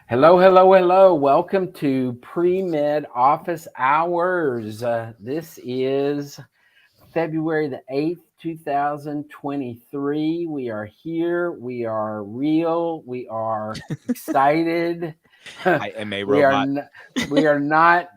Hello, hello, hello. Welcome to Premed Office Hours. This is February the 8th, 2023. We are here. We are real. We are excited. I am a we are robot. we are not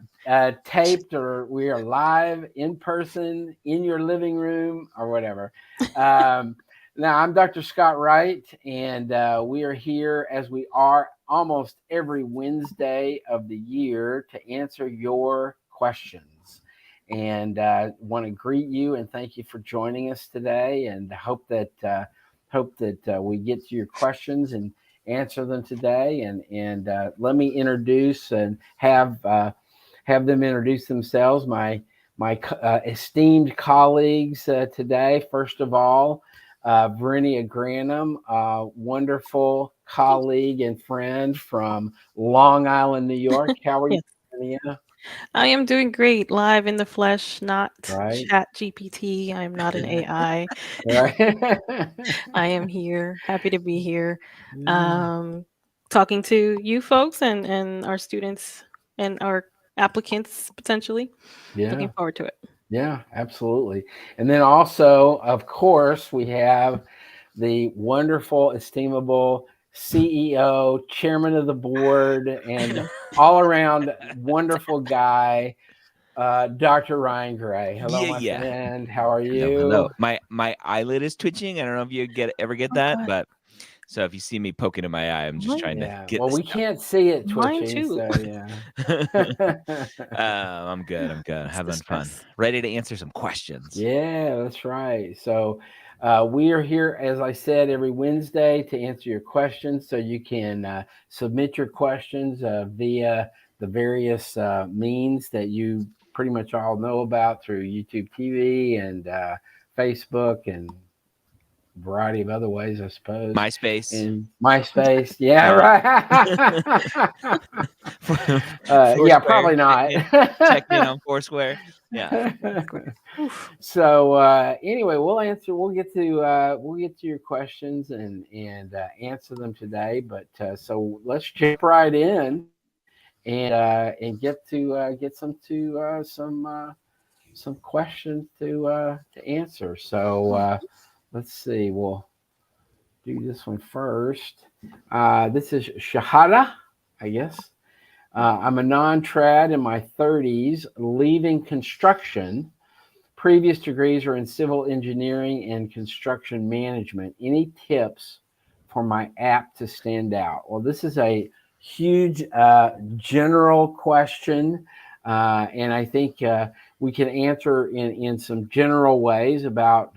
taped, or we are live in person in your living room or whatever. Um, Now, I'm Dr. Scott Wright, and we are here as we are almost every Wednesday of the year to answer your questions. And want to greet you and thank you for joining us today. And hope that we get to your questions and answer them today. And let me introduce and have them introduce themselves. My esteemed colleagues today. First of all, Verinia Granum, wonderful colleague and friend from Long Island, New York. How are you, Yes, Verinia? I am doing great live in the flesh, not Right, chat GPT. I am not an AI. right. I am here. Happy to be here. Um, Talking to you folks and our students and our applicants potentially. Looking Yeah, forward to it. yeah, absolutely. And then also, of course, we have the wonderful, estimable CEO, chairman of the board, and all around wonderful guy, Dr. Ryan Gray. Hello, my Yeah. friend. How are Hello, hello. you? My eyelid is twitching. I don't know if you ever get Oh that, God, but so if you see me poking in my eye, I'm just mine, trying to Yeah. get Well, this we can't see it mine twitching, too. so yeah. I'm good. I'm good. It's the Having fun. stress. Ready to answer some questions. Yeah, that's right. So we are here, as I said, every Wednesday to answer your questions. So you can submit your questions via the various means that you pretty much all know about through YouTube TV and Facebook and variety of other ways, I suppose. MySpace. In MySpace, yeah, Yeah. right. Yeah, Foursquare. probably not. Check in on Foursquare. Yeah. Oof. So anyway, we'll get to your questions and answer them today. But so let's jump right in and get some questions to answer. So let's see. We'll do this one first. This is Shahada, I guess. I'm a non-trad in my 30s, leaving construction. Previous degrees are in civil engineering and construction management. Any tips for my app to stand out? Well, this is a huge general question, and I think we can answer in some general ways about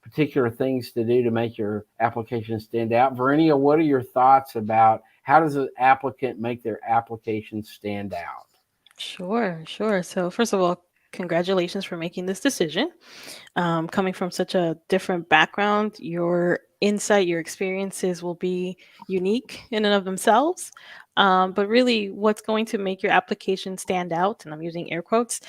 particular things to do to make your application stand out. Verenia, what are your thoughts about how does an applicant make their application stand out? Sure, sure. So first of all, congratulations for making this decision. Coming from such a different background, your insight, your experiences will be unique in and of themselves. But really, what's going to make your application stand out, and I'm using air quotes,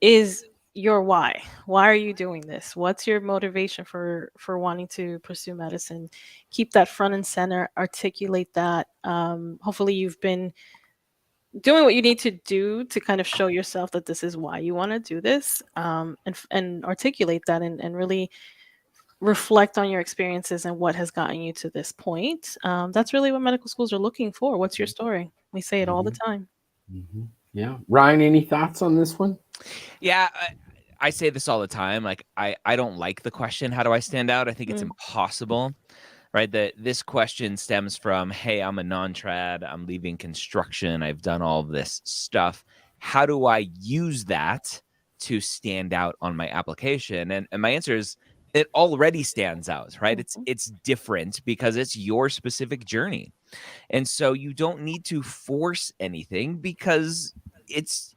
is your why. Why are you doing this? What's your motivation for wanting to pursue medicine? Keep that front and center. Articulate that. Hopefully, you've been doing what you need to do to kind of show yourself that this is why you want to do this, and articulate that and really reflect on your experiences and what has gotten you to this point. That's really what medical schools are looking for. What's your story? We say it all the Hmm. time. Hmm. Yeah, Ryan, any thoughts on this one? Yeah. I say this all the time. Like I don't like the question, how do I stand out? I think it's Mm, impossible. Right, that this question stems from, hey, I'm a non-trad, I'm leaving construction, I've done all this stuff, how do I use that to stand out on my application? And my answer is, it already stands out, right? mhm. It's different because it's your specific journey, and so you don't need to force anything because it's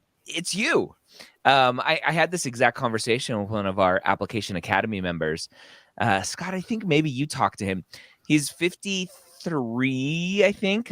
you. I had this exact conversation with one of our application academy members. Scott, I think maybe you talked to him. He's 53, I think,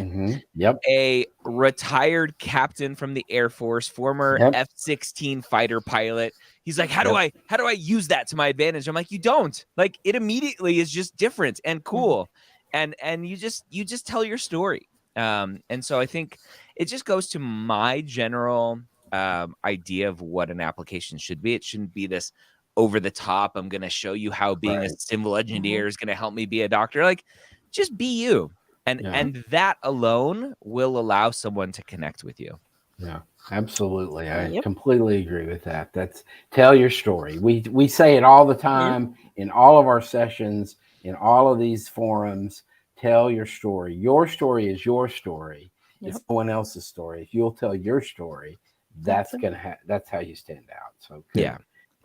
Yep. a retired captain from the Air Force, former Yep. F-16 fighter pilot. He's like, how do Yep. I use that to my advantage? I'm like, you don't. Like, it immediately is just different and Mhm. cool. And you just tell your story. And so I think it just goes to my general idea of what an application should be. It shouldn't be this over the top. I'm going to show you how being a Right. civil engineer is going to help me be a doctor. Like, just be you. Yeah. And that alone will allow someone to connect with you. Yeah, absolutely. I Yep. completely agree with that. That's tell your story. We say it all the time in all of our sessions, in all of these forums. Tell your story. Your story is your story. Yep. It's no one else's story. If you'll tell your story, that's That's that's how you stand out. So good, Yeah.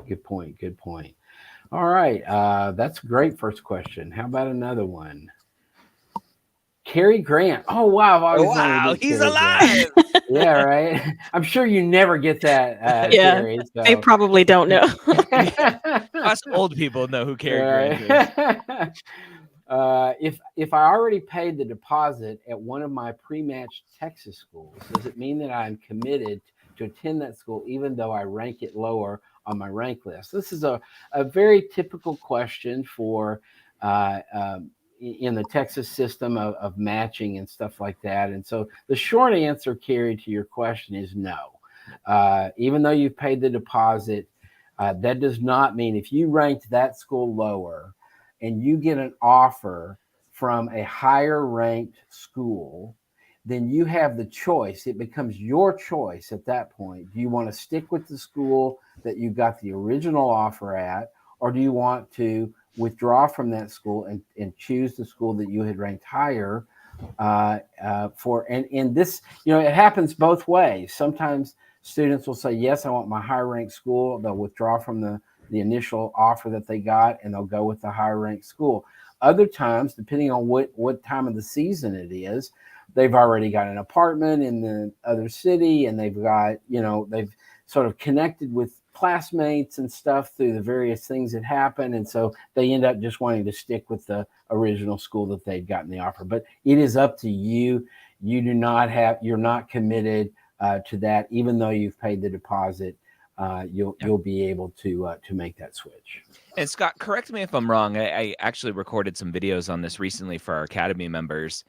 good point. Good point. All right, that's a great first question. How about another one? Cary Grant. Oh wow, I've always wanted to Wow, meet he's Cary Grant. alive. Yeah, right. I'm sure you never get that, Yeah. Cary. They So. probably don't know. Us old people know who Cary Right. Grant is. If I already paid the deposit at one of my pre-matched Texas schools, does it mean that I'm committed to attend that school even though I rank it lower on my rank list? This is a very typical question for in the Texas system of matching and stuff like that. And so the short answer, Carrie, to your question is no. Even though you've paid the deposit, that does not mean if you ranked that school lower and you get an offer from a higher ranked school, then you have the choice. It becomes your choice at that point. Do you want to stick with the school that you got the original offer at, or do you want to withdraw from that school and choose the school that you had ranked higher and this, it happens both ways. Sometimes students will say, yes, I want my higher ranked school. They'll withdraw from the initial offer that they got and they'll go with the higher ranked school. Other times, depending on what time of the season it is, they've already got an apartment in the other city and they've got, they've sort of connected with classmates and stuff through the various things that happen. And so they end up just wanting to stick with the original school that they'd gotten the offer. But it is up to you. You're not committed to that, even though you've paid the deposit. You'll be able to make that switch. And Scott, correct me if I'm wrong. I actually recorded some videos on this recently for our Academy members.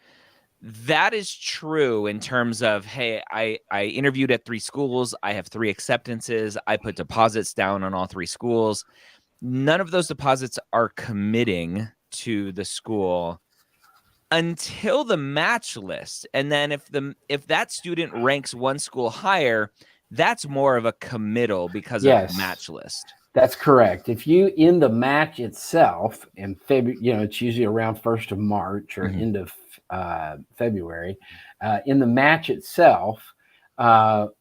That is true in terms of, hey, I interviewed at 3 schools. I have 3 acceptances. I put deposits down on all 3 schools. None of those deposits are committing to the school until the match list. And then if that student ranks one school higher, that's more of a committal because of the match list. That's correct. If you in the match itself in February, it's usually around 1st of March or end of February. In the match itself, your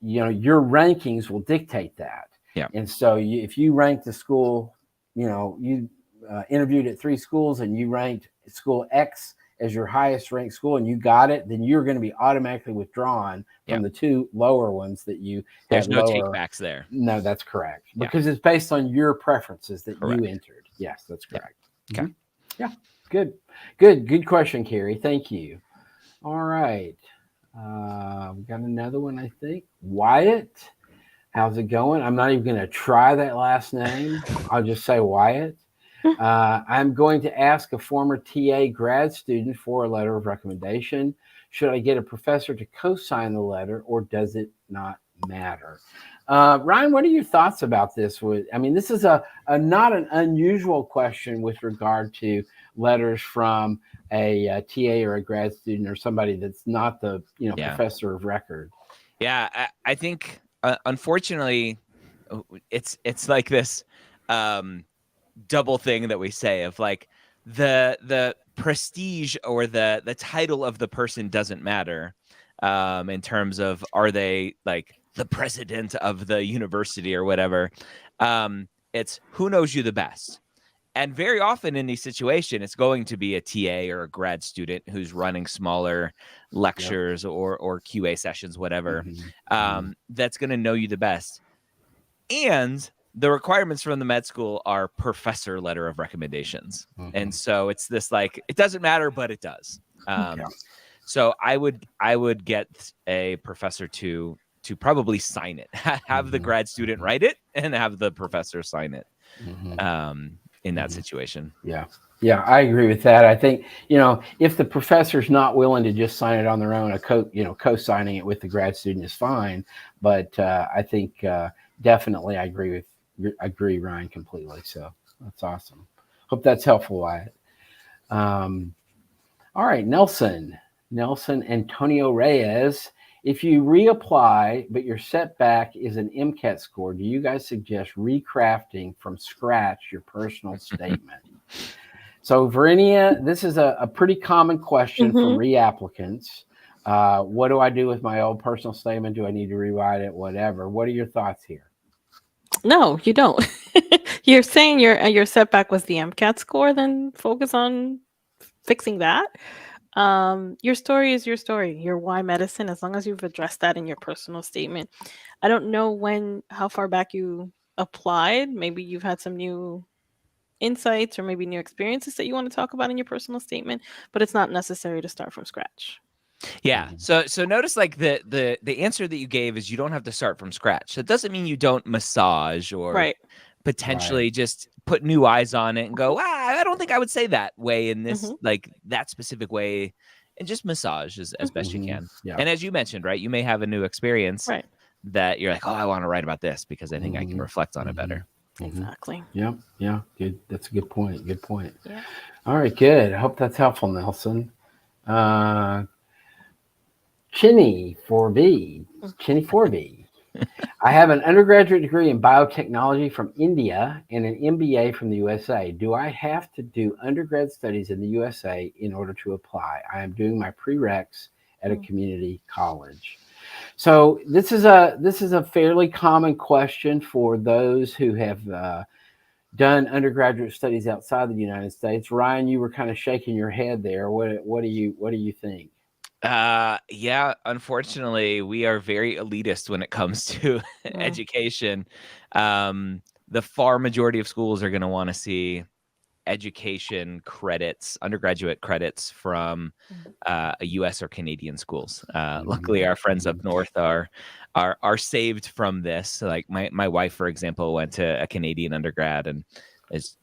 rankings will dictate that. Yeah. And so if you rank the school, you interviewed at 3 schools and you ranked school X as your highest ranked school and you got it, then you're going to be automatically withdrawn from the 2 lower ones that you There's had no lower. takebacks there. No, that's correct. Because it's based on your preferences that Correct. you entered. Yes, that's correct. Okay. Yeah. Good question, Carrie. Thank you. All right. We got another one, I think. Wyatt. How's it going? I'm not even going to try that last name. I'll just say Wyatt. I'm going to ask a former TA grad student for a letter of recommendation. Should I get a professor to co-sign the letter, or does it not matter? Ryan, what are your thoughts about this? This is a not an unusual question with regard to letters from a TA or a grad student or somebody that's not the professor of record. Yeah, I think unfortunately, it's like this double thing that we say of like the prestige or the title of the person doesn't matter in terms of are they like the president of the university or whatever. It's who knows you the best. And very often in these situations, it's going to be a TA or a grad student who's running smaller lectures or QA sessions, whatever, that's going to know you the best. And the requirements from the med school are professor letter of recommendations. And so it's this like, it doesn't matter, but it does. So I would get a professor to probably sign it, have the grad student write it and have the professor sign it. in that situation. Yeah. Yeah, I agree with that. I think, if the professor's not willing to just sign it on their own, co-signing it with the grad student is fine. But I think definitely I agree, Ryan, completely. So that's awesome. Hope that's helpful, Wyatt. All right, Nelson Antonio Reyes. If you reapply, but your setback is an MCAT score, do you guys suggest recrafting from scratch your personal statement? So, Verinia, this is a pretty common question from reapplicants. What do I do with my old personal statement? Do I need to rewrite it? Whatever. What are your thoughts here? No, you don't. You're saying your setback was the MCAT score, then focus on fixing that. Your story is your story. Your why medicine, as long as you've addressed that in your personal statement. I don't know how far back you applied. Maybe you've had some new insights or maybe new experiences that you want to talk about in your personal statement, but it's not necessary to start from scratch. Yeah. So notice like the answer that you gave is you don't have to start from scratch. That doesn't mean you don't massage or Right. potentially just put new eyes on it and go, I don't think I would say that way in this, like that specific way, and just massage as best you can. Yeah. And as you mentioned, right, you may have a new experience Right. that you're like, I want to write about this because I think I can reflect on it better. Exactly. Yeah. Yeah. Good. That's a good point. Good point. Yeah. All right. Good. I hope that's helpful, Nelson. Chinny 4V. I have an undergraduate degree in biotechnology from India and an MBA from the USA. Do I have to do undergrad studies in the USA in order to apply? I am doing my prereqs at a community college. So this is a fairly common question for those who have done undergraduate studies outside the United States. Ryan, you were kind of shaking your head there. What do you think? Yeah, unfortunately, we are very elitist when it comes to education. The far majority of schools are going to want to see education credits, undergraduate credits from a US or Canadian schools. Luckily, our friends up north are saved from this. So, like my wife, for example, went to a Canadian undergrad, and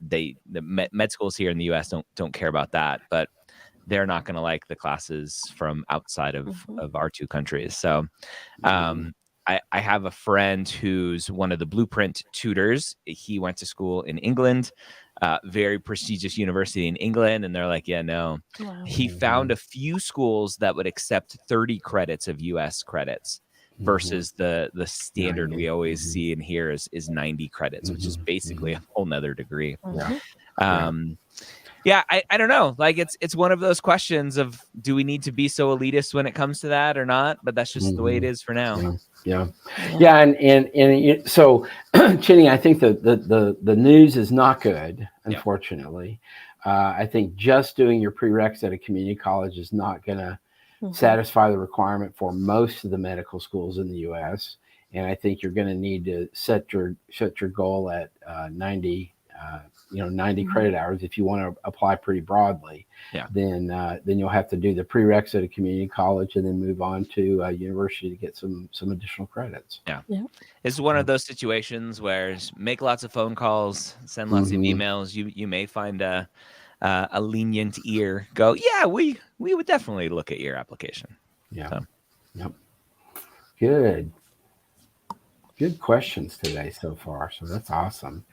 the med schools here in the US don't care about that, but they're not going to like the classes from outside of our two countries. So I have a friend who's one of the Blueprint tutors. He went to school in England, very prestigious university in England. And they're like, yeah, no. Wow. He found a few schools that would accept 30 credits of US credits versus the standard 90. we always see and hear is 90 credits, which is basically a whole nother degree. Yeah, I don't know. Like it's one of those questions of, do we need to be so elitist when it comes to that or not? But that's just the way it is for now. Yeah. And so, Chinny, I think the news is not good, unfortunately. I think just doing your prereqs at a community college is not going to satisfy the requirement for most of the medical schools in the U.S. And I think you're going to need to set your goal at 90. 90 credit hours if you want to apply pretty broadly. Then you'll have to do the prereqs at a community college and then move on to a university to get some additional credits. It's one of those situations where make lots of phone calls, send lots of emails. You may find a lenient ear go, yeah, we would definitely look at your application. Good questions today so far, so that's awesome.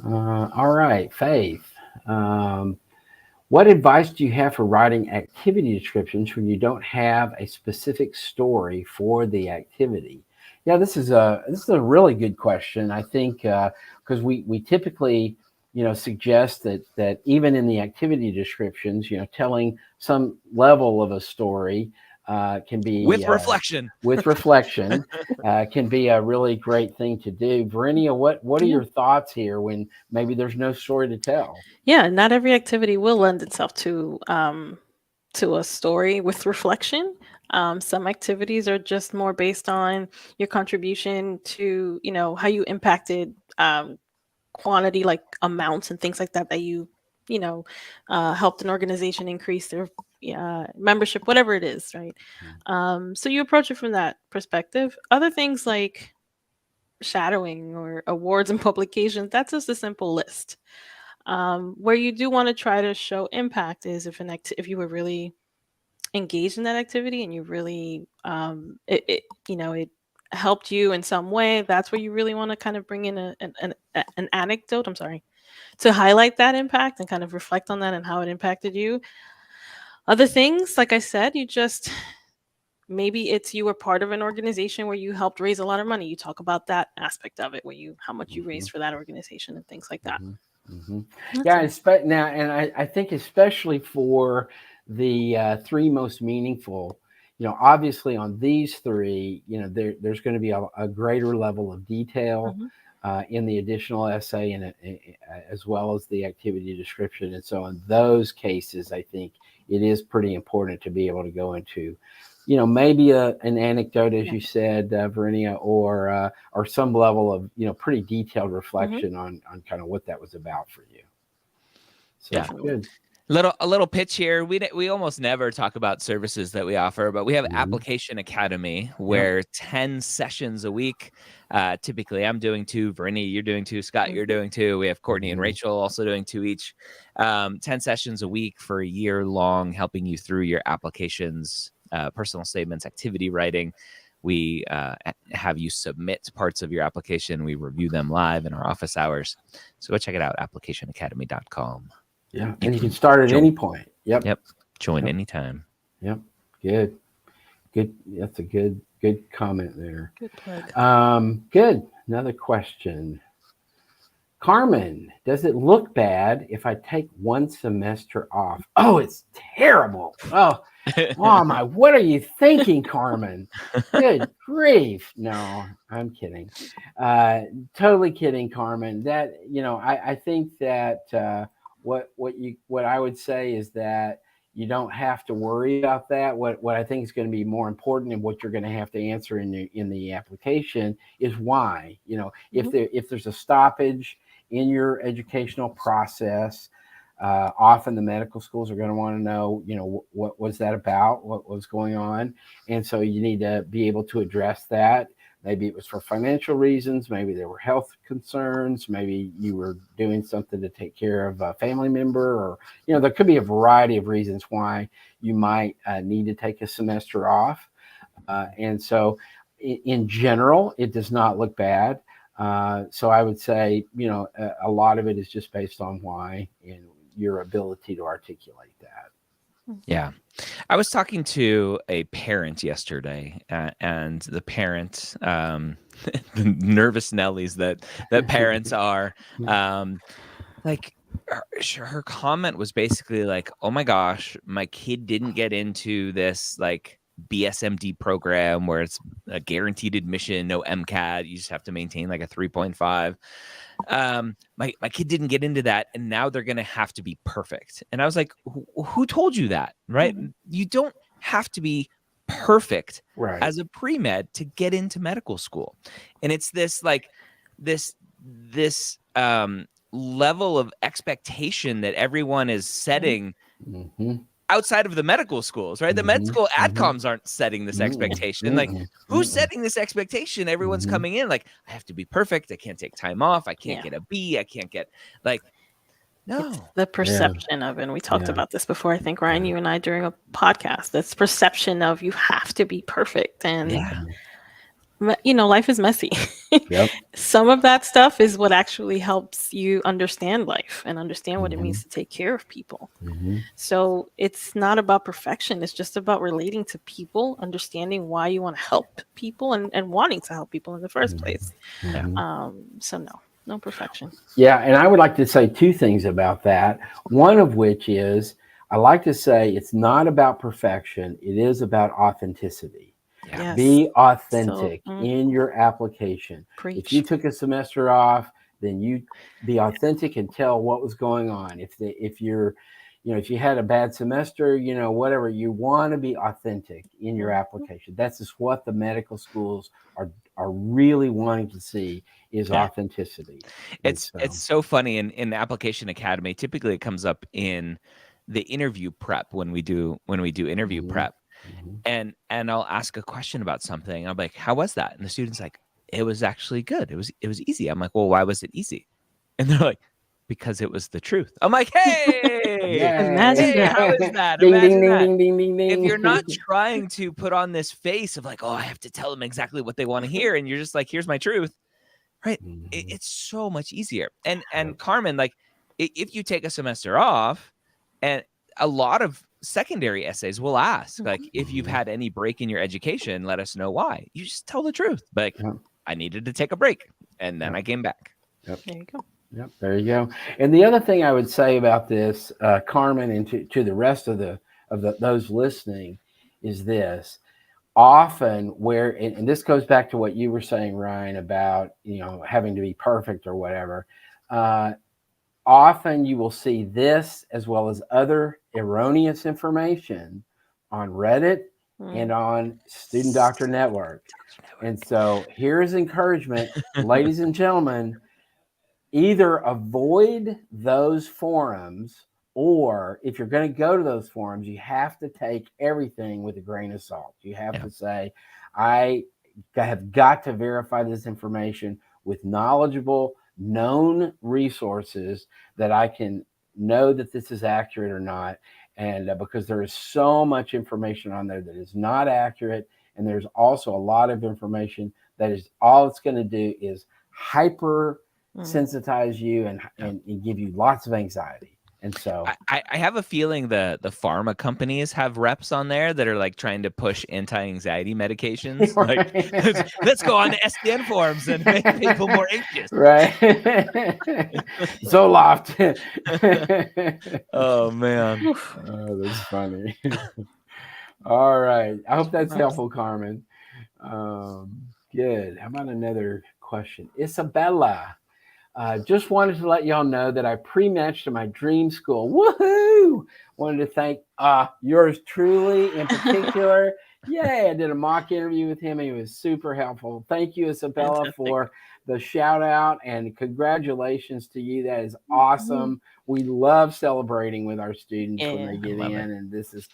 All right, Faith. What advice do you have for writing activity descriptions when you don't have a specific story for the activity? Yeah, this is a really good question. I think because we typically suggest that even in the activity descriptions, telling some level of a story can be with reflection. Can be a really great thing to do. Verinia, what are your thoughts here when maybe there's no story to tell? Yeah, not every activity will lend itself to a story with reflection. Some activities are just more based on your contribution to how you impacted quantity, like amounts and things like that you helped an organization increase their membership, whatever it is, right? So you approach it from that perspective. Other things like shadowing or awards and publications, that's just a simple list. Where you do want to try to show impact is if you were really engaged in that activity and you really it helped you in some way. That's where you really want to kind of bring in an anecdote. I'm sorry, to highlight that impact and kind of reflect on that and how it impacted you. Other things, like I said, you just maybe it's you were part of an organization where you helped raise a lot of money. You talk about that aspect of it, where you how much you raised for that organization and things like that. Mm-hmm. That's Yeah, it. now, and I think especially for the three most meaningful, obviously on these three, there's going to be a greater level of detail Mhm. in the additional essay and as well as the activity description. And so in those cases, I think it is pretty important to be able to go into, maybe an anecdote, as Yeah. you said, Verinia, or some level of, pretty detailed Mhm. reflection on kind of what that was about for you. So Yeah. Definitely. good. A little pitch here. We almost never talk about services that we offer, but we have Mhm. Application Academy where 10 sessions a week. Typically, I'm doing 2. Vernie, you're doing 2. Scott, you're Mhm. doing 2. We have Courtney and Mhm. Rachel also doing 2 each. 10 sessions a week for a year long, helping you through your applications, personal statements, activity writing. We have you submit parts of your application. We review them live in our office hours. So go check it out, applicationacademy.com. Yeah, You and you can can start at join. any point. Yep. Yep. Join Yep. anytime. Yep. Good. Good. That's a good comment there. Good plug. Good. Another question. Carmen, does it look bad if I take one semester off? Oh, it's terrible. Oh my, what are you thinking, Carmen? Good grief. No, I'm kidding. Uh, totally kidding, Carmen. That, I think that what I would say is that you don't have to worry about that. What I think is going to be more important and what you're going to have to answer in the application is why. Mhm. If there's a stoppage in your educational process, often the medical schools are going to want to know, what was that about, what was going on, and so you need to be able to address that. Maybe it was for financial reasons, maybe there were health concerns, maybe you were doing something to take care of a family member, or there could be a variety of reasons why you might need to take a semester off. And so, in general, it does not look bad. So I would say, a lot of it is just based on why and your ability to articulate that. Yeah. I was talking to a parent yesterday, and the parent, the nervous Nellies that parents are, like her comment was basically like, "Oh my gosh, my kid didn't get into this like BSMD program where it's a guaranteed admission, no MCAT, you just have to maintain like a 3.5. My kid didn't get into that, and now they're gonna have to be perfect." And I was like, who told you that? Right? Mhm. You don't have to be perfect Right. as a pre-med to get into medical school. And it's this like this level of expectation that everyone is Mhm. setting Mm-hmm. outside of the medical schools, right? The med Mm-hmm. school Mm-hmm. adcoms aren't setting this Mm-mm. expectation. Like, Mm-mm. who's Mm-mm. setting this expectation? Everyone's Mm-hmm. coming in like, I have to be perfect. I can't take time off. I can't Yeah. get a B. I can't get like, It's no. the Yeah. perception of it. And we talked Yeah. about this before, I think, Ryan, Yeah. you and I during a podcast. This perception of you have to be perfect. And, Yeah. life is messy. Yep. Some of that stuff is what actually helps you understand life and understand what it Mm-hmm. means to take care of people. Mm-hmm. So it's not about perfection. It's just about relating to people, understanding why you want to help people and wanting to help people in the first place. Yeah. So no perfection. Yeah, and I would like to say two things about that. One of which is I like to say it's not about perfection, it is about authenticity. Yeah. Yes. Be So authentic in your application. If you preach. took a semester off, then you be authentic and tell what was going on. If you had a bad semester, whatever, you want to be authentic in your application. That's just what the medical schools are really wanting to see is Yeah. authenticity. And It's so, so funny in Application Academy. Typically it comes up in the interview prep when we do interview mhm, prep. mhm. And I'll ask a question about something. I'm like, how was that? And the student's like, it was actually good. It was easy. I'm like, well, why was it easy? And they're like, because it was the truth. I'm like, hey, Imagine hey, that. how is that? Ding, ding, Imagine ding, that. ding, ding, ding, ding. If you're not trying to put on this face of like, oh, I have to tell them exactly what they want to hear, and you're just like, here's my truth, right? It's so much easier. And Carmen, like, if you take a semester off, and a lot of secondary essays will ask, like, if you've had any break in your education, let us know why. You just tell the truth. Like, I needed to take a break, and then I came back. There you go. Yep, there you go. And the other thing I would say about this, Carmen, and to the rest of those listening, is this: often where, and this goes back to what you were saying, Ryan, about having to be perfect or whatever. Often you will see this as well as other erroneous information on Reddit and on Student Doctor Network. And so here's encouragement, ladies and gentlemen. Either avoid those forums, or if you're going to go to those forums, you have to take everything with a grain of salt. You have to say, I have got to verify this information with knowledgeable, known resources that I can know that this is accurate or not. And because there is so much information on there that is not accurate, and there's also a lot of information that is all it's going to do is hyper sensitize you and give you lots of anxiety. And so I have a feeling the pharma companies have reps on there that are like trying to push anti-anxiety medications. Like, let's go on to SDN forums and make people more anxious. Right. Zoloft. Oh man. Oh, that's funny. All right. I hope that's helpful, Carmen. Good. How about another question? Isabella. Just wanted to let y'all know that I pre-matched to my dream school. Woohoo! Wanted to thank yours truly in particular. Yay! I did a mock interview with him. And he was super helpful. Thank you, Isabella, for the shout out, and congratulations to you. That is awesome. We love celebrating with our students when they get in, and this is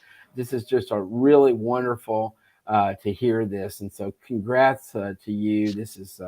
just a really wonderful to hear this. And so congrats to you. This is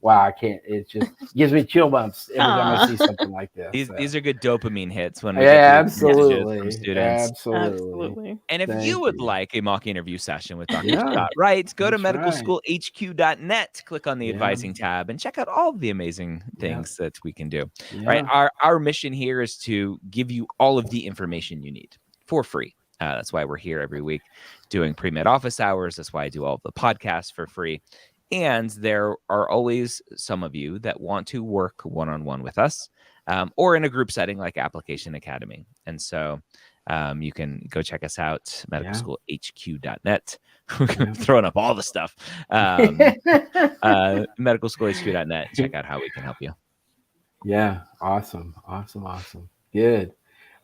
wow, I can't. It just gives me chill bumps every time I see something like this. These are good dopamine hits when we get absolutely from students. Absolutely. And if you would like a mock interview session with Dr. Scott Wright, go to medicalschoolhq.net, click on the advising tab, and check out all of the amazing things that we can do. Right, our mission here is to give you all of the information you need for free. That's why we're here every week doing pre-med office hours. That's why I do all of the podcasts for free. And there are always some of you that want to work one-on-one with us, or in a group setting like Application Academy. And so you can go check us out, medicalschoolhq.net. We're throwing up all the stuff. Medicalschoolhq.net. Check out how we can help you. Yeah. Awesome. Good.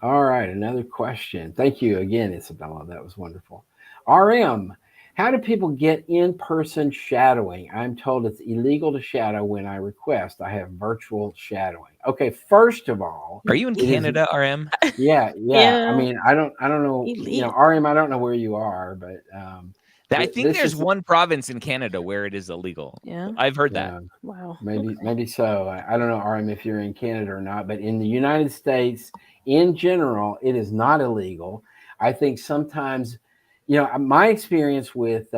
All right. Another question. Thank you again, Isabella. That was wonderful. RM. How do people get in-person shadowing? I'm told it's illegal to shadow when I request. I have virtual shadowing. Okay, first of all, are you in Canada, RM? Yeah. I mean, I don't know. RM, I don't know where you are, but I think there's one province in Canada where it is illegal. Yeah, I've heard that. Wow. Maybe so. I don't know, RM, if you're in Canada or not, but in the United States, in general, it is not illegal. I think sometimes. My experience with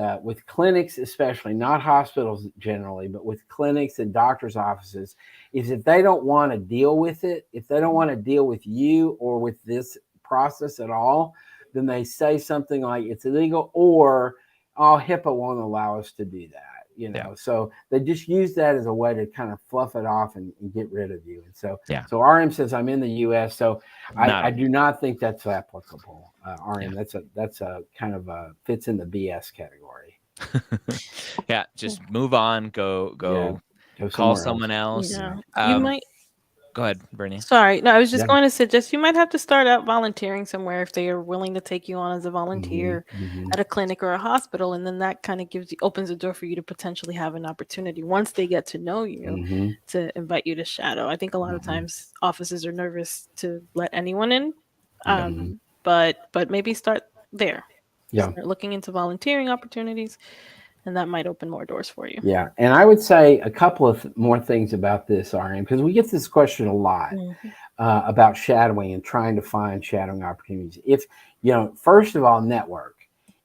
clinics, especially, not hospitals generally, but with clinics and doctors' offices, is if they don't want to deal with it, if they don't want to deal with you or with this process at all, then they say something like it's illegal, or HIPAA won't allow us to do that. So they just use that as a way to kind of fluff it off and get rid of you. And so RM says I'm in the U.S., so I do not think that's applicable. RM, that's a kind of fits in the BS category. Just move on. Go call someone else. You might. Go ahead, Bernie. Sorry. No, I was just going to suggest you might have to start out volunteering somewhere if they are willing to take you on as a volunteer at a clinic or a hospital. And then that kind of opens the door for you to potentially have an opportunity once they get to know you to invite you to shadow. I think a lot of times offices are nervous to let anyone in. But maybe start there. Start looking into volunteering opportunities. And that might open more doors for you. Yeah. And I would say a couple of more things about this, RM, because we get this question a lot. about shadowing and trying to find shadowing opportunities. If, first of all, network.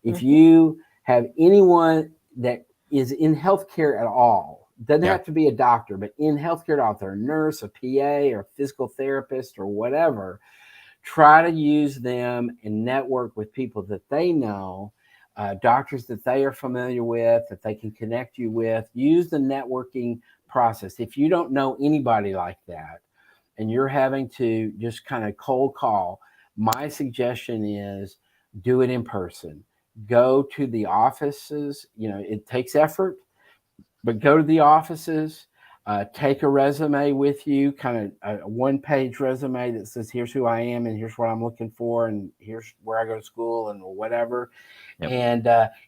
If you have anyone that is in healthcare at all, doesn't have to be a doctor, but in healthcare at all, if they're a nurse, a PA, or a physical therapist, or whatever, try to use them and network with people that they know, doctors that they are familiar with, that they can connect you with. Use the networking process. If you don't know anybody like that and you're having to just kind of cold call, my suggestion is do it in person. Go to the offices. It takes effort, but go to the offices. Take a resume with you, kind of a one-page resume that says, here's who I am and here's what I'm looking for and here's where I go to school and whatever. Yep.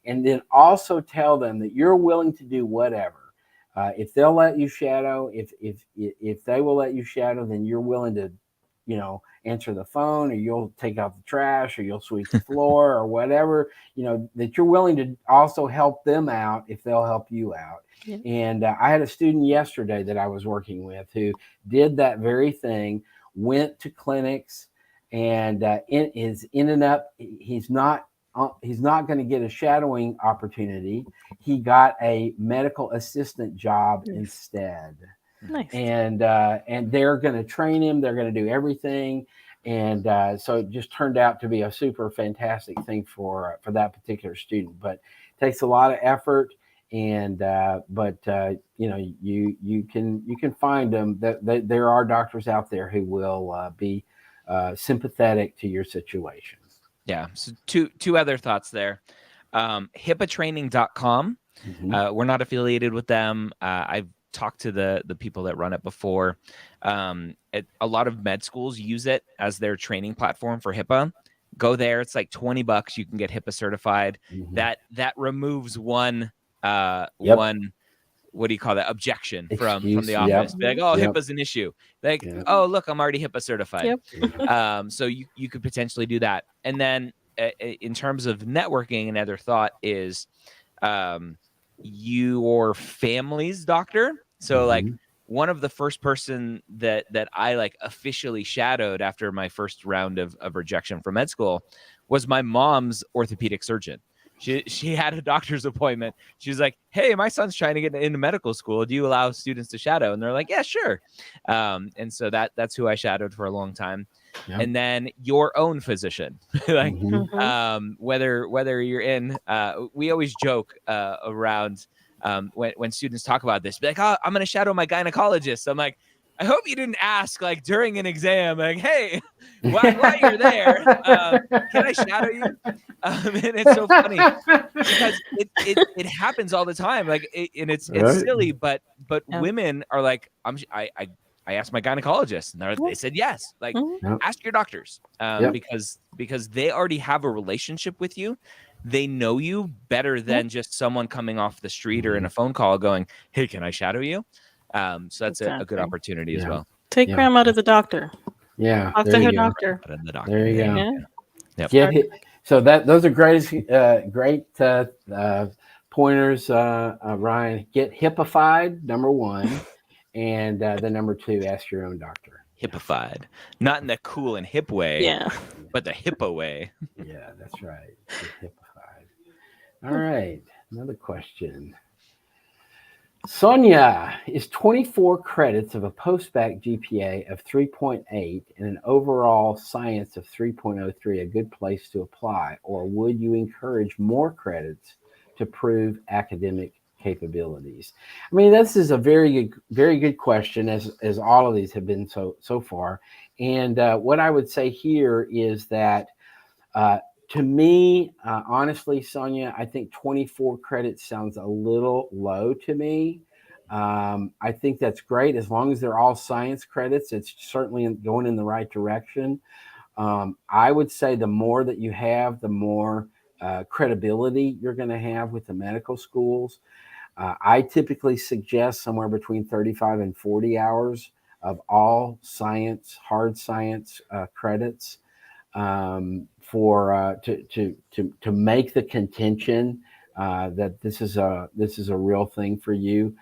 And then also tell them that you're willing to do whatever. If they'll let you shadow, if they will let you shadow, then you're willing to, answer the phone, or you'll take out the trash, or you'll sweep the floor, or whatever, that you're willing to also help them out if they'll help you out. Yeah. And I had a student yesterday that I was working with who did that very thing, went to clinics, and ended up, he's not going to get a shadowing opportunity. He got a medical assistant job instead. Nice. And they're going to train him. They're going to do everything. And so it just turned out to be a super fantastic thing for that particular student. But it takes a lot of effort. And you can find them. That there are doctors out there who will be sympathetic to your situation. Yeah. So two other thoughts there. HIPAAtraining.com. Mm-hmm. We're not affiliated with them. I've talked to the people that run it before. A lot of med schools use it as their training platform for HIPAA. Go there. It's like $20. You can get HIPAA certified. Mm-hmm. That removes one what do you call that, objection from the office. Be like, oh, HIPAA's an issue. Like, oh, look, I'm already HIPAA certified. Yep. So you could potentially do that. And then in terms of networking, another thought is your family's doctor. So like one of the first person that I like officially shadowed after my first round of rejection from med school was my mom's orthopedic surgeon. She had a doctor's appointment. She was like, hey, my son's trying to get into medical school. Do you allow students to shadow? And they're like, yeah, sure. And so that's who I shadowed for a long time. Yep. And then your own physician, like whether you're in, we always joke around when students talk about this, be like, oh, I'm going to shadow my gynecologist. I'm like, I hope you didn't ask like during an exam, like, hey, while you're there, can I shadow you? And it's so funny because it happens all the time. Like, it's silly, but women are like, I asked my gynecologist, and they said yes. Like, ask your doctors because they already have a relationship with you. They know you better than just someone coming off the street or in a phone call going, hey, can I shadow you? So that's a good opportunity as well. Take grandma to the doctor. Yeah. Talk to her doctor. There you go. Yeah. Yep. So those are great pointers, Ryan. Get HIPAAfied, number one, and the number two, ask your own doctor. HIPAAfied, not in the cool and hip way, but the HIPAA way. Yeah, that's right. Get HIPAAfied. All right, another question. Sonia, is 24 credits of a post-bac GPA of 3.8 and an overall science of 3.03 a good place to apply, or would you encourage more credits to prove academic capabilities? I mean, this is a very good question, as all of these have been so far. And what I would say here is that to me, honestly, Sonia, I think 24 credits sounds a little low to me. I think that's great. As long as they're all science credits, it's certainly going in the right direction. I would say the more that you have, the more credibility you're going to have with the medical schools. I typically suggest somewhere between 35 and 40 hours of all science, hard science credits. To make the contention that this is a real thing for you.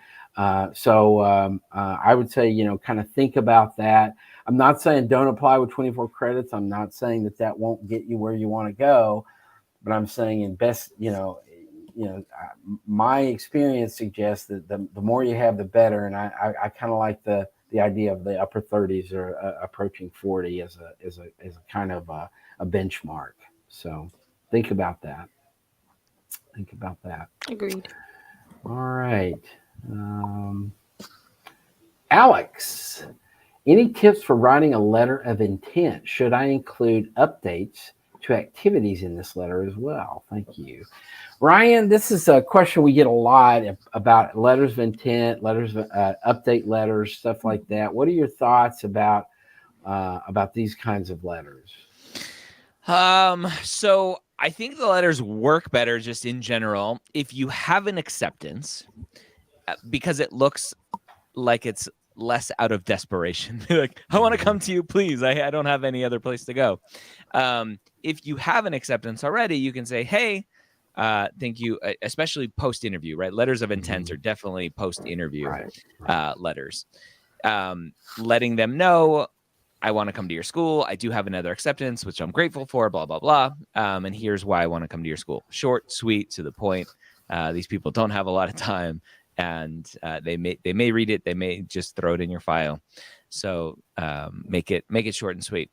So I would say, kind of think about that. I'm not saying don't apply with 24 credits. I'm not saying that won't get you where you want to go, but I'm saying in best, my experience suggests that the more you have, the better. And I kind of like the idea of the upper 30s or approaching 40 as a kind of a benchmark. So think about that. Agreed. All right. Alex, any tips for writing a letter of intent? Should I include updates to activities in this letter as well? Thank you. Ryan, this is a question we get a lot about letters of intent, letters of update letters, stuff like that. What are your thoughts about these kinds of letters? So I think the letters work better just in general if you have an acceptance, because it looks like it's less out of desperation. Like, I want to come to you, please. I don't have any other place to go. If you have an acceptance already, you can say, hey, thank you, especially post-interview, right? Letters of intent are definitely post-interview letters. Letting them know, I want to come to your school. I do have another acceptance, which I'm grateful for, blah, blah, blah. And here's why I want to come to your school. Short, sweet, to the point. These people don't have a lot of time, and they may read it. They may just throw it in your file. So make it short and sweet.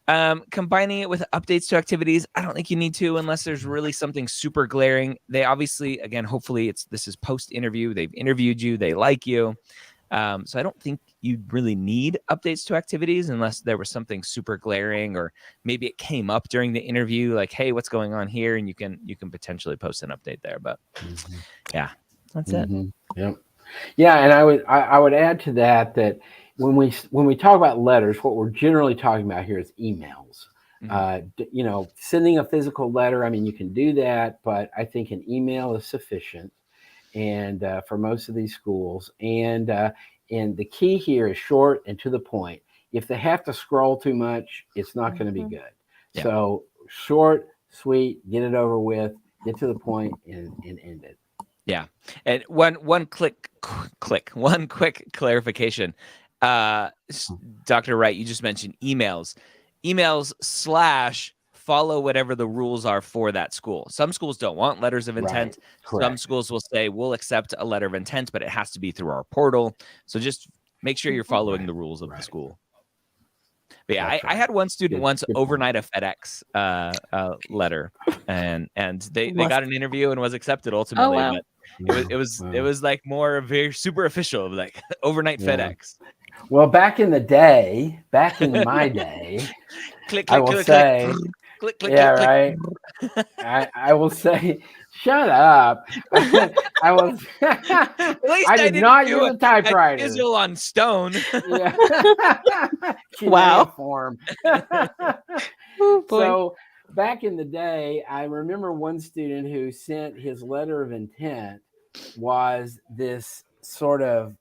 Combining it with updates to activities, I don't think you need to unless there's really something super glaring. They obviously, again, hopefully this is post-interview. They've interviewed you. They like you. So I don't think you really need updates to activities unless there was something super glaring, or maybe it came up during the interview, like, hey, what's going on here? And you can potentially post an update there. But yeah, that's it. Yep. Yeah, and I would add to that when we talk about letters, what we're generally talking about here is emails. Sending a physical letter, I mean, you can do that, but I think an email is sufficient, and for most of these schools, and the key here is short and to the point. If they have to scroll too much, it's not going to be good. Yeah. So short, sweet, get it over with, get to the point, and end it. Yeah. And one quick clarification. Dr. Wright, you just mentioned emails / follow whatever the rules are for that school. Some schools don't want letters of intent. Right. Some schools will say, we'll accept a letter of intent, but it has to be through our portal. So just make sure you're following the rules of the school. But yeah, I had one student once overnight a FedEx letter, and they got an interview and was accepted ultimately. Oh, wow. But it was like more very super official, like overnight FedEx. Well, back in my day, click, I will click, say, click, click, yeah, click. Right. I will say, shut up. I did not use a typewriter. Chisel on stone. Yeah. Wow. Form. Oh, boy. So back in the day, I remember one student who sent his letter of intent was this sort of,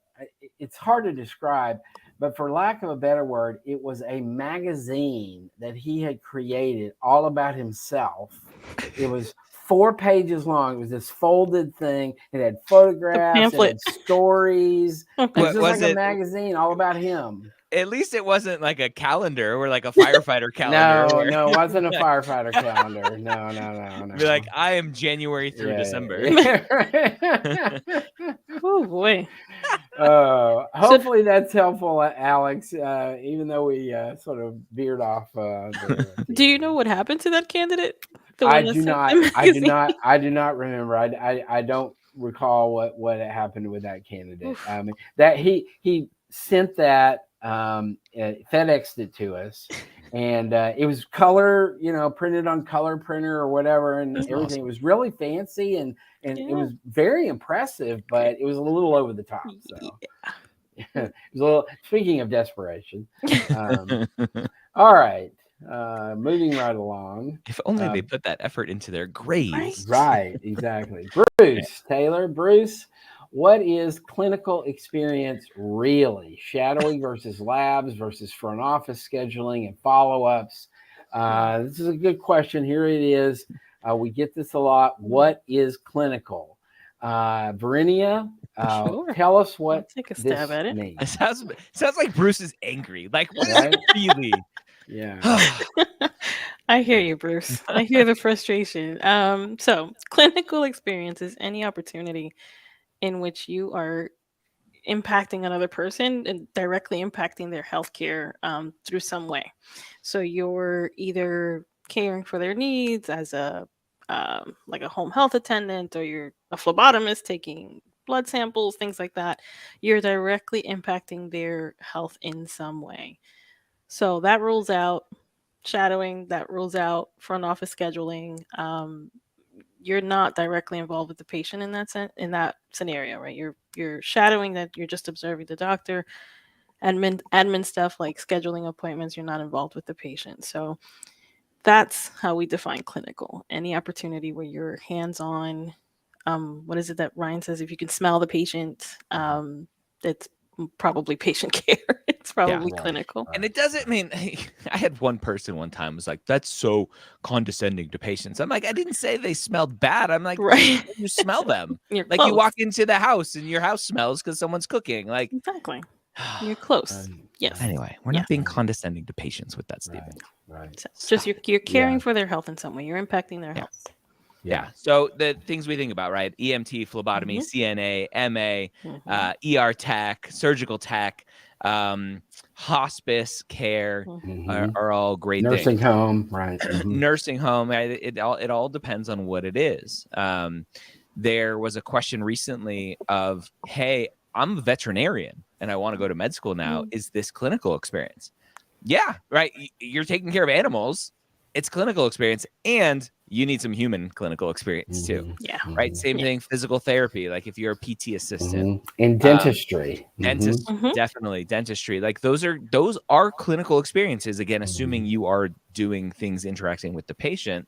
it's hard to describe, but for lack of a better word, it was a magazine that he had created all about himself. It was 4 pages long. It was this folded thing. It had photographs, it had stories. It was just like a magazine all about him. At least it wasn't like a calendar or like a firefighter calendar. No, it wasn't a firefighter calendar. No. Be like, I am January through December. Oh, boy. Hopefully that's helpful, Alex, even though we sort of veered off. Do you know what happened to that candidate? I do not remember. I don't recall what happened with that candidate. That he sent that, FedExed it to us, and it was color, printed on color printer or whatever, and everything. Awesome. It was really fancy and it was very impressive, but it was a little over the top. So it was a little. Speaking of desperation, all right. Moving right along. If only they put that effort into their grades. Right, exactly. Bruce Taylor. Bruce, what is clinical experience really? Shadowing versus labs versus front office scheduling and follow-ups. This is a good question. Here it is. We get this a lot. What is clinical? Verinia, Sure. Tell us I'll what take a this stab at it. It means. sounds like Bruce is angry. Like, what is Right? it really? Yeah. I hear you, Bruce. I hear the frustration. So clinical experience is any opportunity in which you are impacting another person and directly impacting their healthcare through some way. So you're either caring for their needs as a like a home health attendant, or you're a phlebotomist taking blood samples, things like that. You're directly impacting their health in some way. So that rules out shadowing. That rules out front office scheduling. You're not directly involved with the patient in in that scenario, right? You're shadowing, that you're just observing the doctor. Admin stuff like scheduling appointments, you're not involved with the patient. So that's how we define clinical. Any opportunity where you're hands-on. What is it that Ryan says? If you can smell the patient, it's probably patient care. It's Yeah. probably Right. clinical. And it doesn't mean I had one person one time was like, that's so condescending to patients. I'm like, I didn't say they smelled bad. I'm like, Right. you smell them. You're Like you close. walk into the house and your house smells because someone's cooking. Like, Exactly. You're close. Right. Yes. anyway, we're Yeah. not being Right. condescending to patients with that statement. Right. So just you're caring Yeah. for their health in some way. You're impacting their Yeah. health. Yeah. So the things we think about, right? EMT, phlebotomy, Mhm. CNA, MA, Mhm. ER tech, surgical tech, hospice care Mhm. Mhm. are all great Nursing things. home. Right. Mhm. Nursing home, it all depends on what it is. There was a question recently of, hey, I'm a veterinarian and I want to go to med school now. Mm. Is this clinical experience? Yeah, right. You're taking care of animals. It's clinical experience, and you need some human clinical experience too, Mhm. Yeah. right? Mhm. Same Yeah. thing, physical therapy. Like if you're a PT assistant, Mhm. And um, dentistry. Mhm. dentist, Mhm. definitely dentistry. Like those are clinical experiences. Again, assuming Mhm. you are doing things interacting with the patient.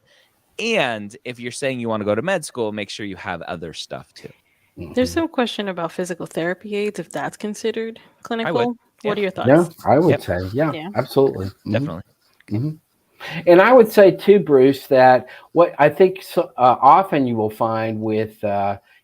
And if you're saying you want to go to med school, make sure you have other stuff too. There's Mhm. some question about physical therapy aids, if that's considered I would, clinical. yeah, What are your No, thoughts? I would yep, say, yeah, Yeah. absolutely. Mhm. definitely. Mhm. And I would say too, Bruce, that what I think often you will find with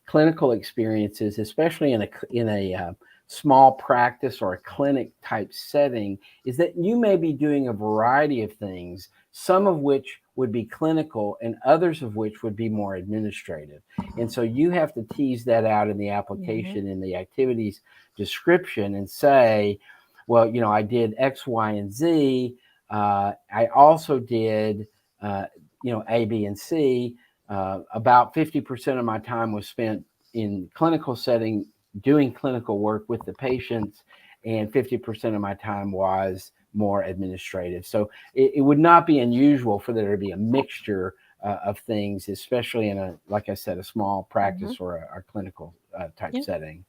clinical experiences, especially in a small practice or a clinic type setting, is that you may be doing a variety of things, some of which would be clinical and others of which would be more administrative. And so you have to tease that out in the Mhm. application in the activities description and say, well, I did X, Y, and Z. I also did, A, B, and C. About 50% of my time was spent in clinical setting doing clinical work with the patients, and 50% of my time was more administrative. So it would not be unusual for there to be a mixture of things, especially in like I said, a small Mhm. practice or a clinical type Yeah. setting.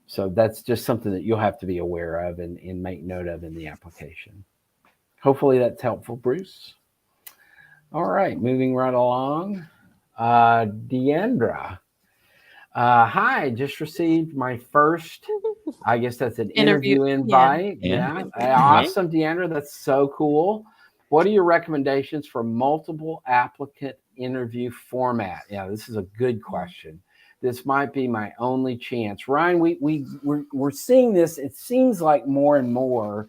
So that's just something that you'll have to be aware of and make note of in the application. Hopefully that's helpful, Bruce. All right, moving right along. Deandra. Hi, just received my first, I guess that's an Interview. interview Yeah. invite. Yeah. Yeah. Right. Awesome, Deandra. That's so cool. What are your recommendations for multiple applicant interview format? Yeah, this is a good question. This might be my only chance. Ryan, we're seeing this. It seems like more and more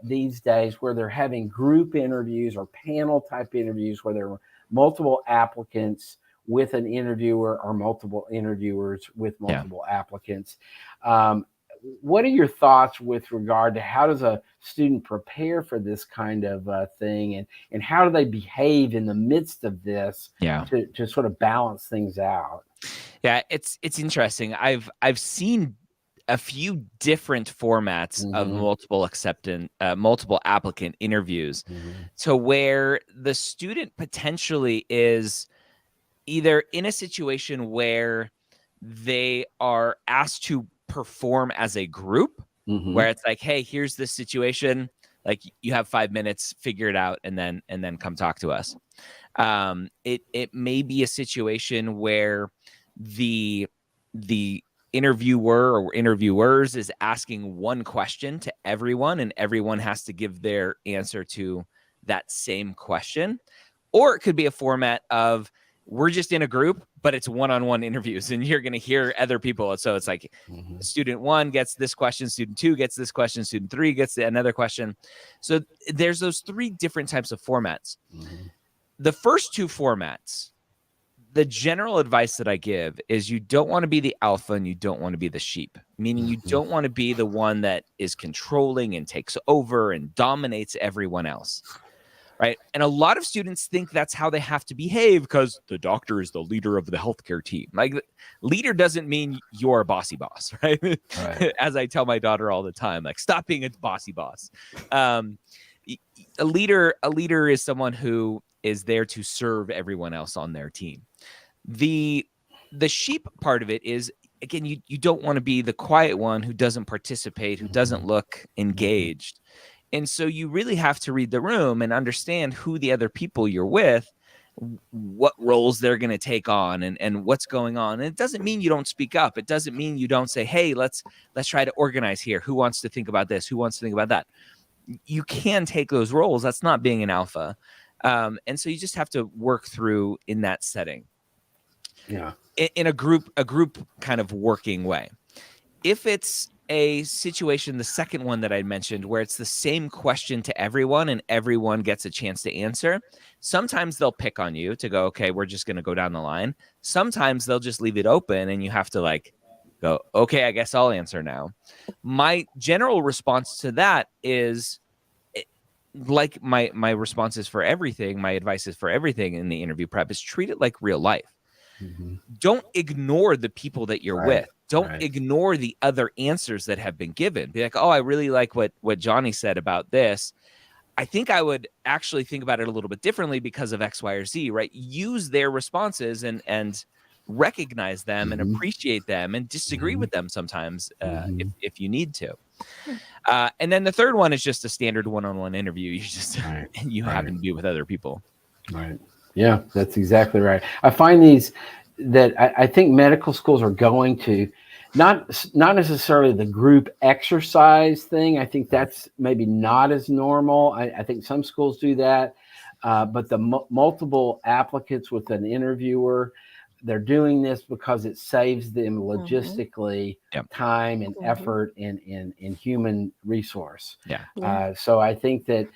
these days where they're having group interviews or panel type interviews where there are multiple applicants with an interviewer or multiple interviewers with Yeah. multiple applicants. Um, what are your thoughts with regard to how does a student prepare for this kind of thing, and how do they behave in the midst of this Yeah. to sort of balance things out? Yeah, it's interesting. I've seen a few different formats of Mm-hmm. multiple applicant interviews, Mm-hmm. to where the student potentially is either in a situation where they are asked to perform as a group, Mm-hmm. where it's like, hey, here's this situation, like you have 5 minutes, figure it out, and then come talk to us. It may be a situation where the interviewer or interviewers is asking one question to everyone, and everyone has to give their answer to that same question. Or it could be a format of, we're just in a group, but it's one-on-one interviews, and you're going to hear other people. So it's like student 1 gets this question, student 2 gets this question, student 3 gets another question. So there's those 3 different types of formats. The first 2 formats, the general advice that I give is you don't want to be the alpha and you don't want to be the sheep, meaning you don't want to be the one that is controlling and takes over and dominates everyone else. Right. And a lot of students think that's how they have to behave because the doctor is the leader of the healthcare team. Like, leader doesn't mean you're a bossy boss. Right. As I tell my daughter all the time, like, stop being a bossy boss. A leader is someone who is there to serve everyone else on their team. The sheep part of it is, again, you don't want to be the quiet one who doesn't participate, who doesn't look engaged. And so you really have to read the room and understand who the other people you're with, what roles they're going to take on, and what's going on. And it doesn't mean you don't speak up. It doesn't mean you don't say, hey, let's try to organize here. Who wants to think about this? Who wants to think about that? You can take those roles. That's not being an alpha. And so you just have to work through in that setting. Yeah. In a group kind of working way. If it's a situation, the second one that I mentioned, where it's the same question to everyone and everyone gets a chance to answer, sometimes they'll pick on you to go, okay, we're just going to go down the line. Sometimes they'll just leave it open and you have to like go, okay, I guess I'll answer now. My general response to that is, like my response is for everything, my advice is for everything in the interview prep, is treat it like real life. Don't ignore the people that you're with. Don't ignore the other answers that have been given. Be like, oh, I really like what Johnny said about this. I think I would actually think about it a little bit differently because of X, Y, or Z, right? Use their responses and recognize them and appreciate them and disagree with them sometimes if you need to. And then the third one is just a standard one-on-one interview. You just you happen to be with other people. Right. Yeah, that's exactly right. I find these that I think medical schools are going to not necessarily the group exercise thing. I think that's maybe not as normal. I think some schools do that, but the multiple applicants with an interviewer, they're doing this because it saves them logistically time and effort and human resource. So I think that,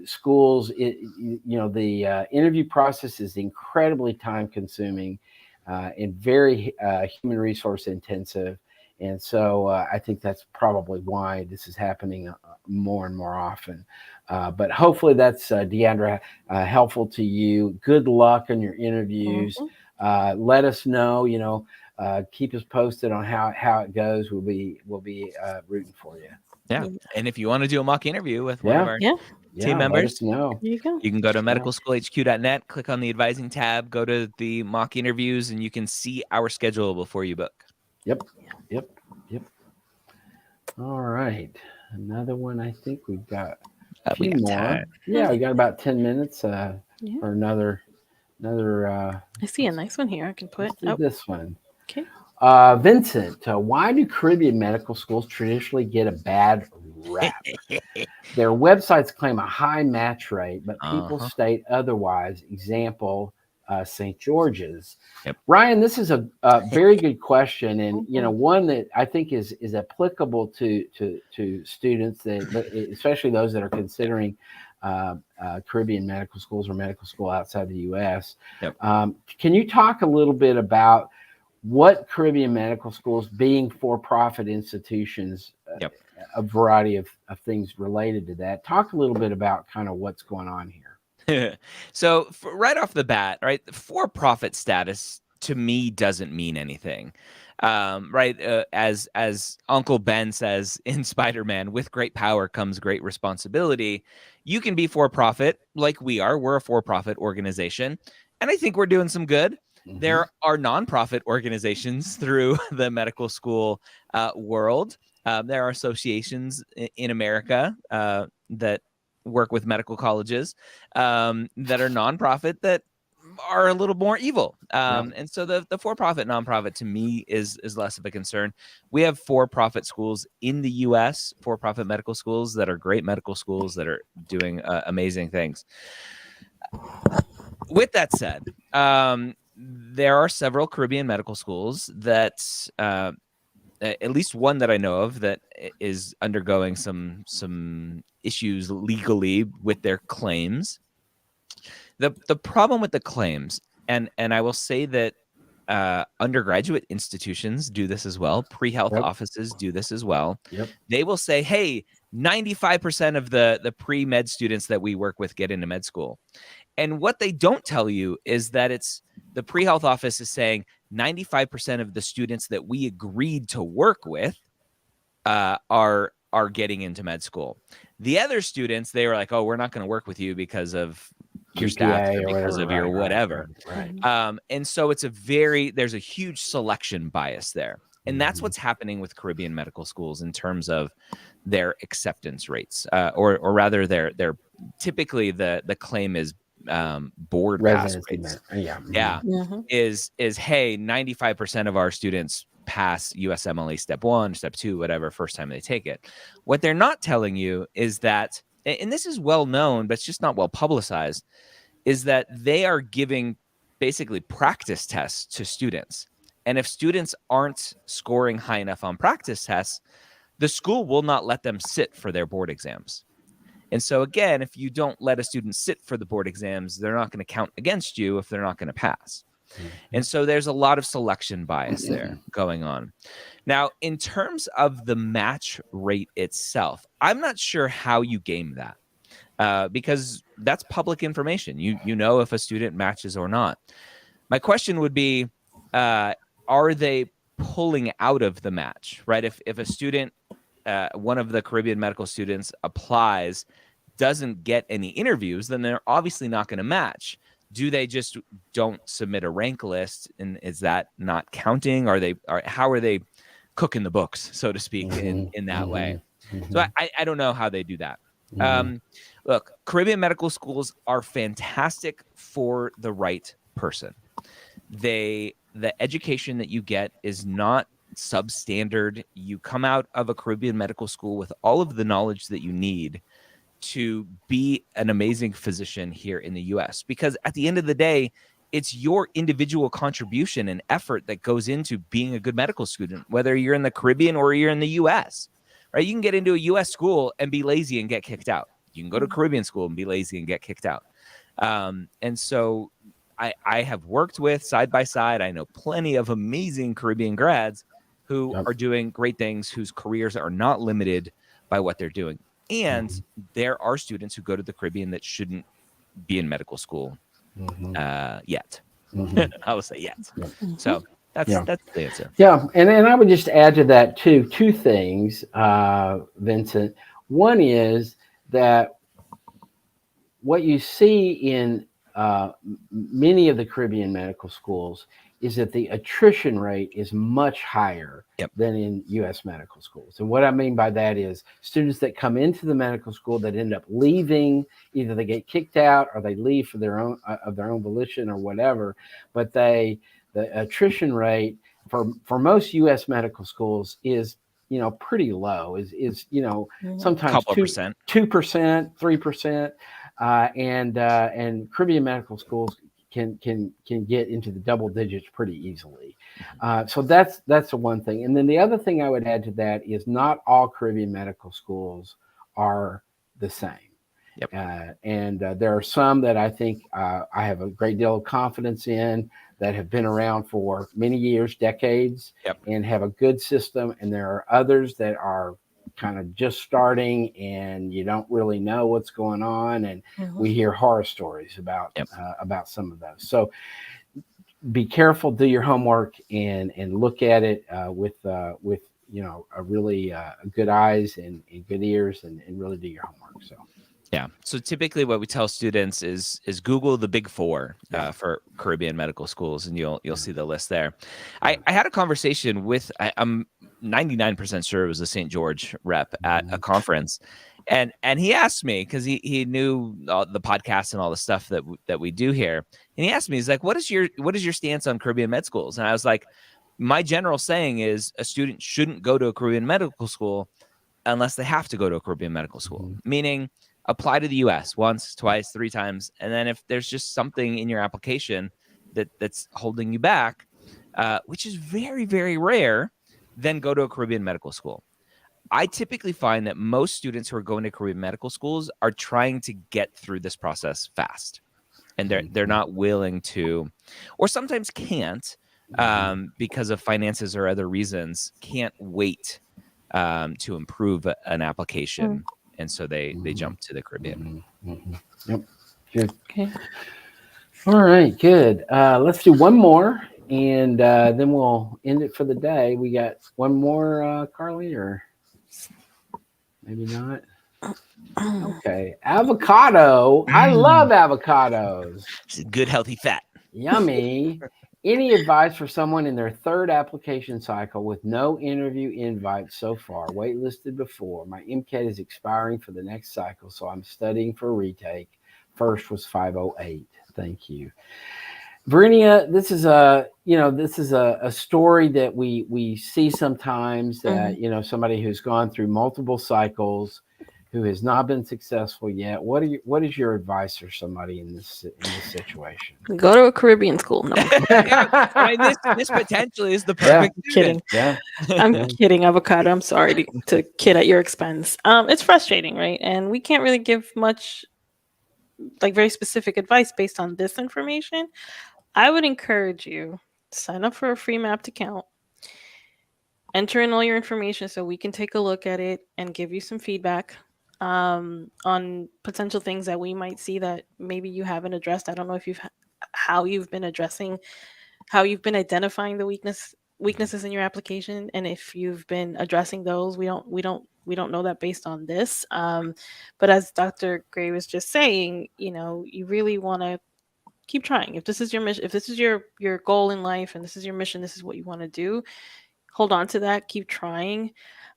schools, the interview process is incredibly time consuming and very human resource intensive. And so I think that's probably why this is happening more and more often. But hopefully that's, Deandra, helpful to you. Good luck on your interviews. Let us know, keep us posted on how it goes. We'll be rooting for you. Yeah. And if you want to do a mock interview with one of our team members, there you go. You can go to medicalschoolhq.net, click on the advising tab, go to the mock interviews, and you can see our schedule before you book. Yep. All right. Another one. I think we've got a few more. Time. Yeah, we got about 10 minutes for another. I see a nice one here. I can put this one. Okay. Vincent, why do Caribbean medical schools traditionally get a bad rap? Their websites claim a high match rate, but people state otherwise. Example, St. George's. Ryan, this is a very good question, and one that I think is applicable to students, that especially those that are considering Caribbean medical schools or medical school outside the U.S. Can you talk a little bit about what Caribbean medical schools, being for-profit institutions, a variety of things related to that? Talk a little bit about kind of what's going on here. So right off the bat, right, for-profit status to me doesn't mean anything. As Uncle Ben says in Spider-Man, with great power comes great responsibility. You can be for-profit like we are. We're a for-profit organization, and I think we're doing some good. There are nonprofit organizations through the medical school world. There are associations in America that work with medical colleges that are nonprofit that are a little more evil. And so the for-profit, nonprofit to me is less of a concern. We have for-profit schools in the U.S., for-profit medical schools that are great medical schools that are doing amazing things. With that said, There are several Caribbean medical schools that, at least one that I know of, that is undergoing some issues legally with their claims. The problem with the claims, and I will say that undergraduate institutions do this as well. Pre-health Yep. offices do this as well. Yep. They will say, hey, 95% of the pre-med students that we work with get into med school. And what they don't tell you is that it's the pre-health office is saying 95% of the students that we agreed to work with are getting into med school. The other students, they were like, oh, we're not going to work with you because of your stats or because of your whatever. Right. And so there's a huge selection bias there. And that's what's happening with Caribbean medical schools in terms of their acceptance rates, or rather their typically the claim is board pass rates. Yeah. Is hey, 95% of our students pass USMLE step 1, step 2, whatever, first time they take it. What they're not telling you is that, and this is well known, but it's just not well publicized, is that they are giving basically practice tests to students. And if students aren't scoring high enough on practice tests, the school will not let them sit for their board exams. And so again, if you don't let a student sit for the board exams, they're not going to count against you if they're not going to pass. And so there's a lot of selection bias there going on. Now, in terms of the match rate itself, I'm not sure how you game that, because that's public information. You know if a student matches or not. My question would be, are they pulling out of the match, right? If a student, one of the Caribbean medical students applies, doesn't get any interviews, then they're obviously not going to match. Do they just don't submit a rank list, and is that not counting? How are they cooking the books, so to speak, in that way? So I don't know how they do that. Look, Caribbean medical schools are fantastic for the right person. The education that you get is not substandard. You come out of a Caribbean medical school with all of the knowledge that you need to be an amazing physician here in the US, because at the end of the day, it's your individual contribution and effort that goes into being a good medical student, whether you're in the Caribbean or you're in the US, right? You can get into a US school and be lazy and get kicked out. You can go to Caribbean school and be lazy and get kicked out. And so I have worked with side by side. I know plenty of amazing Caribbean grads who are doing great things, whose careers are not limited by what they're doing. And there are students who go to the Caribbean that shouldn't be in medical school yet. I would say yet. So that's the answer. Yeah, and I would just add to that too, two things, Vincent. One is that what you see in many of the Caribbean medical schools is that the attrition rate is much higher than in U.S. medical schools. And what I mean by that is students that come into the medical school that end up leaving, either they get kicked out or they leave for their own of their own volition or whatever. But the attrition rate for most U.S. medical schools is pretty low. Is sometimes 2%, 3%, and Caribbean medical schools can get into the double digits pretty easily. So that's the one thing. And then the other thing I would add to that is not all Caribbean medical schools are the same. And there are some that I think I have a great deal of confidence in that have been around for many years, decades, and have a good system. And there are others that are kind of just starting and you don't really know what's going on. And we hear horror stories about some of those. So be careful, do your homework and look at it with a really good eyes and good ears and really do your homework. So typically what we tell students is Google the big four for Caribbean medical schools, and you'll see the list there. I had a conversation with, I'm 99% sure it was a St. George rep at a conference. And he asked me, because he knew the podcast and all the stuff that we do here. And he asked me, he's like, what is your stance on Caribbean med schools? And I was like, my general saying is a student shouldn't go to a Caribbean medical school unless they have to go to a Caribbean medical school, meaning apply to the US once, twice, 3 times. And then if there's just something in your application that's holding you back, which is very, very rare, then go to a Caribbean medical school. I typically find that most students who are going to Caribbean medical schools are trying to get through this process fast, and they're not willing to, or sometimes can't, because of finances or other reasons, can't wait to improve an application, and so they jump to the Caribbean. Yep. Good. Okay. All right. Good. Let's do one more, and then we'll end it for the day. We got one more, Carly, or maybe not. Okay. Avocado. I love avocados. It's a good, healthy fat. Yummy. Any advice for someone in their third application cycle with no interview invite so far? Waitlisted before. My MCAT is expiring for the next cycle, so I'm studying for retake. First was 508. Thank you. Verinia, this is a story that we see sometimes, that somebody who's gone through multiple cycles, who has not been successful yet. What is your advice for somebody in this situation? Go to a Caribbean school. No. I mean, this potentially is the perfect kidding. Yeah. I'm kidding, Avocado. I'm sorry to kid at your expense. It's frustrating, right? And we can't really give much, like, very specific advice based on this information. I would encourage you to sign up for a free Mapped account. Enter in all your information so we can take a look at it and give you some feedback on potential things that we might see that maybe you haven't addressed. I don't know if how you've been identifying the weaknesses in your application, and if you've been addressing those. We don't know that based on this. But as Dr. Gray was just saying, you really want to keep trying. If this is your mission, if this is your goal in life, and this is your mission, this is what you want to do, hold on to that. Keep trying.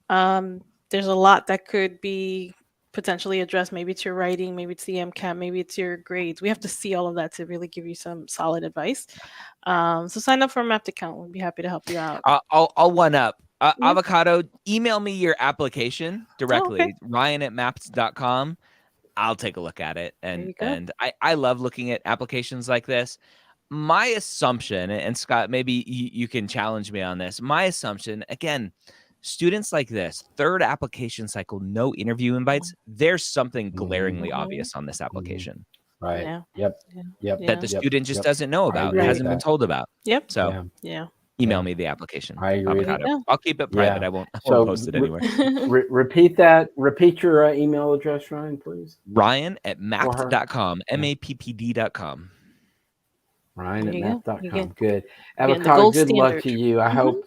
There's a lot that could be potentially addressed. Maybe it's your writing, maybe it's the MCAT, maybe it's your grades. We have to see all of that to really give you some solid advice. So sign up for a Mapped account. We'd be happy to help you out. I'll one up. Avocado, email me your application directly, okay. Ryan@mapped.com. I'll take a look at it. And I love looking at applications like this. My assumption, and Scott, maybe you can challenge me on this. My assumption, again, students like this, third application cycle, no interview invites, there's something glaringly obvious on this application. Right. Yeah. Yep. That the student just doesn't know about, agree hasn't with been that. told about. Yep. So email me the application. I agree. Avocado. I'll keep it private. Yeah. I won't So post it anywhere. Repeat that. Repeat your email address, Ryan, please. Ryan@mapped.com. mappd.com. Ryan@mapped.com. Good. the Avocado, gold good luck standard. to you. I hope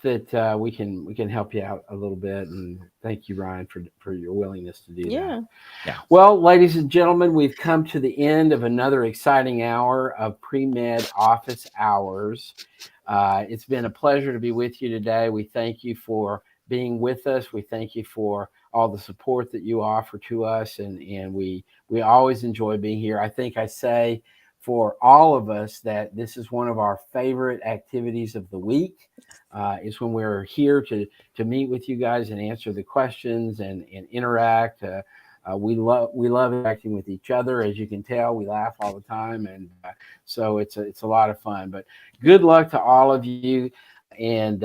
that we can help you out a little bit, and thank you, Ryan, for your willingness to do that. Yeah. Well, ladies and gentlemen, we've come to the end of another exciting hour of Premed Office Hours. It's been a pleasure to be with you today. We thank you for being with us. We thank you for all the support that you offer to us, and we always enjoy being here. I think I say for all of us that this is one of our favorite activities of the week. Is when we're here to meet with you guys and answer the questions and interact. We love interacting with each other. As you can tell, we laugh all the time, and so it's a lot of fun. But good luck to all of you, and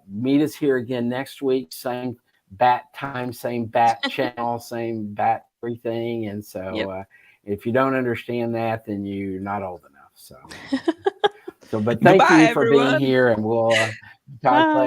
meet us here again next week. Same bat time, same bat channel, same bat everything. And so if you don't understand that, then you're not old enough. So but thank Goodbye, you for everyone. being here, and we'll talk later.